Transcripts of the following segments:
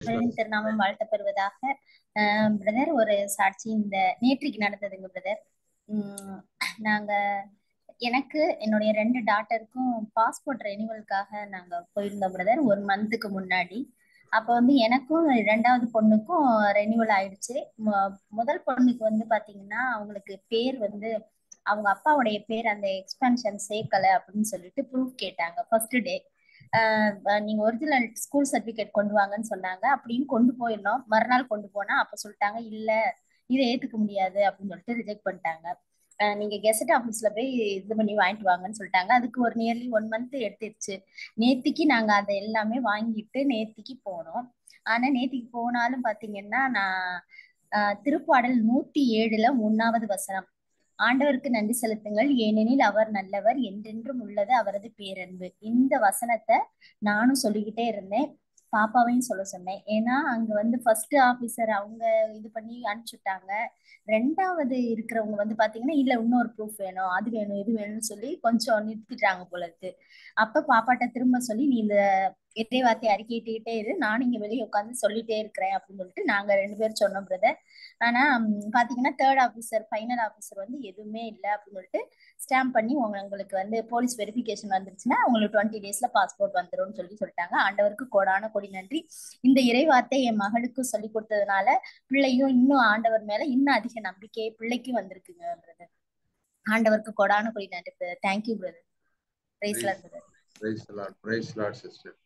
கடவுளின் திருநாமம் வாழ்த்த பெறுவதாக. பிரதர், ஒரு சாட்சி இந்த நேற்றுக்கு நடந்ததுங்க பிரதர். நாங்க எனக்கு என்னுடைய 2 டாட்டருக்கும் பாஸ்போர்ட் ரெனிவலுக்காக நாங்க போயிருந்தோம் பிரதர், 1 மந்த்துக்கு முன்னாடி. அப்போ வந்து எனக்கும் 2வது பொண்ணுக்கும் ரெனிவல் ஆயிடுச்சு. முதல் பொண்ணுக்கு வந்து பாத்தீங்கன்னா அவங்களுக்கு பேர் வந்து அவங்க அப்பாவுடைய பேர் அந்த எக்ஸ்பென்ஷன் சேர்க்கல அப்படின்னு சொல்லிட்டு ப்ரூஃப் கேட்டாங்க ஃபர்ஸ்ட் டே. நீங்க ஒரிஜினல் ஸ்கூல் சர்டிபிகேட் கொண்டு வாங்கன்னு சொன்னாங்க. அப்படின்னு கொண்டு போயிருந்தோம். மறுநாள் கொண்டு போனா அப்ப சொல்லிட்டாங்க இல்ல இதை ஏத்துக்க முடியாது அப்படின்னு சொல்லிட்டு ரிஜெக்ட் பண்ணிட்டாங்க. நீங்க கெசட் ஆபீஸ்ல போய் இது பண்ணி வாங்கிட்டு வாங்கன்னு சொல்லிட்டாங்க. அதுக்கு ஒரு நியர்லி 1 மந்த் எடுத்துருச்சு. நேத்திக்கு நாங்க அதை எல்லாமே வாங்கிட்டு நேத்திக்கு போனோம். ஆனா நேத்திக்கு போனாலும் பாத்தீங்கன்னா நான் திருப்பாடல் 107 3வது வசனம், ஆண்டவருக்கு நன்றி செலுத்துங்கள் ஏனெனில் அவர் நல்லவர் என்றென்றும் உள்ளது அவரது பேரன்பு. இந்த வசனத்தை நானும் சொல்லிக்கிட்டே இருந்தேன், பாப்பாவையும் சொல்ல சொன்னேன். ஏன்னா அங்க வந்து ஃபர்ஸ்ட் ஆபீசர் அவங்க இது பண்ணி அனுப்பிச்சுட்டாங்க. 2வது இருக்கிறவங்க வந்து பாத்தீங்கன்னா இல்ல இன்னொரு ப்ரூஃப் வேணும், அது வேணும், இது வேணும்னு சொல்லி கொஞ்சம் நிறுத்திட்டாங்க போல இருக்கு. அப்ப பாப்பாட்ட திரும்ப சொல்லி நீ இந்த இறை வார்த்தை அறிக்கையிட்டே இரு, நானும் இங்க வெளியே உட்காந்து சொல்லிட்டே இருக்கிறேன் அப்படின்னு சொல்லிட்டு நாங்க 2 பேரும் சொன்னோம் பிரதர். ஆனா பாத்தீங்கன்னா 3rd ஆபீசர் ஃபைனல் ஆபீசர் வந்து எதுவுமே இல்லை அப்படின்னு சொல்லிட்டு ஸ்டாம்ப் பண்ணி உங்களுக்கு வந்து போலீஸ் வெரிஃபிகேஷன் வந்துருச்சுன்னா உங்களுக்கு 20 டேஸ்ல பாஸ்போர்ட் வந்துரும்னு சொல்லிட்டாங்க. ஆண்டவருக்கு கோடான கோடி நன்றி. இந்த இறை வார்த்தை என் மகளுக்கு சொல்லி கொடுத்ததுனால பிள்ளையும் இன்னும் ஆண்டவர் மேல இன்னும் அதிக நம்பிக்கை பிள்ளைக்கும் வந்திருக்குங்க பிரதர். ஆண்டவருக்கு கோடான கோடி நன்றி brother. Thank you brother. Praise lord brother. Praise lord, praise lord sister.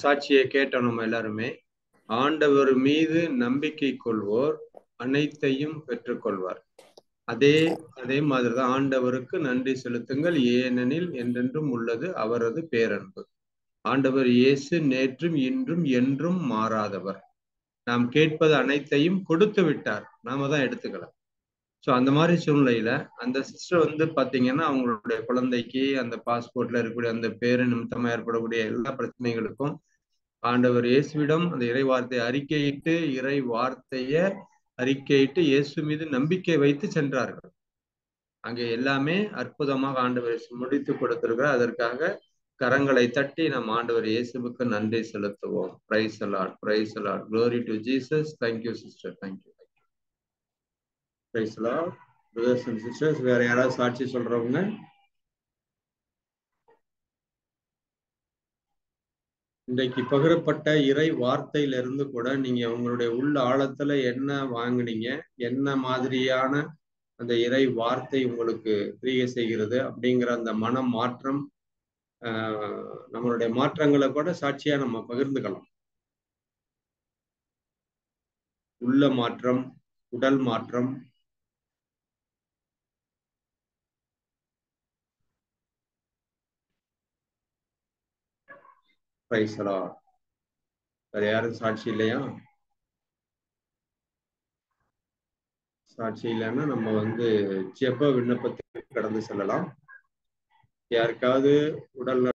சாட்சியை கேட்டோம் நம்ம எல்லாருமே. ஆண்டவர் மீது நம்பிக்கை கொள்வோர் அனைத்தையும் பெற்றுக்கொள்வார். அதே மாதிரிதான் ஆண்டவருக்கு நன்றி செலுத்துங்கள் ஏனெனில் என்றென்றும் உள்ளது அவரது பேரன்பு. ஆண்டவர் இயேசு நேற்றும் இன்றும் என்றும் மாறாதவர். நாம் கேட்பது அனைத்தையும் கொடுத்து விட்டார், நாம தான் எடுத்துக்கலாம். ஸோ அந்த மாதிரி சூழ்நிலையில அந்த சிஸ்டர் வந்து பாத்தீங்கன்னா அவங்களுடைய குழந்தைக்கு அந்த பாஸ்போர்ட்ல இருக்கக்கூடிய அந்த பேரு நிமித்தமா ஏற்படக்கூடிய எல்லா பிரச்சனைகளுக்கும் ஆண்டவர் இயேசுவிடம் அந்த இறை வார்த்தையை அறிக்கையிட்டு இயேசு மீது நம்பிக்கை வைத்து சென்றார்கள். அங்கே எல்லாமே அற்புதமாக ஆண்டவர் முடித்து கொடுத்திருக்கிறார். அதற்காக கரங்களை தட்டி நம் ஆண்டவர் இயேசுவுக்கு நன்றி செலுத்துவோம். Praise the Lord, praise the Lord, glory to Jesus. Thank you sister, thank you. Praise the Lord. brothers and sisters, வேற யாராவது சாட்சி சொல்றவங்க? இன்றைக்கு பகிரப்பட்ட இறை வார்த்தையிலிருந்து கூட நீங்க உங்களுடைய உள்ள ஆழத்துல என்ன வாங்குனீங்க, என்ன மாதிரியான அந்த இறை வார்த்தை உங்களுக்கு கிரியை செய்கிறது அப்படிங்கிற அந்த மன மாற்றம், நம்மளுடைய மாற்றங்களை கூட சாட்சியா நம்ம பகிர்ந்துக்கலாம். உள்ள மாற்றம், உடல் மாற்றம். Praise the Lord. வேற யாரும் சாட்சி இல்லையா? சாட்சி இல்லைன்னா நம்ம வந்து ஜெப விண்ணப்பத்துக்கு கடந்து செல்லலாம். யாருக்காவது உடல்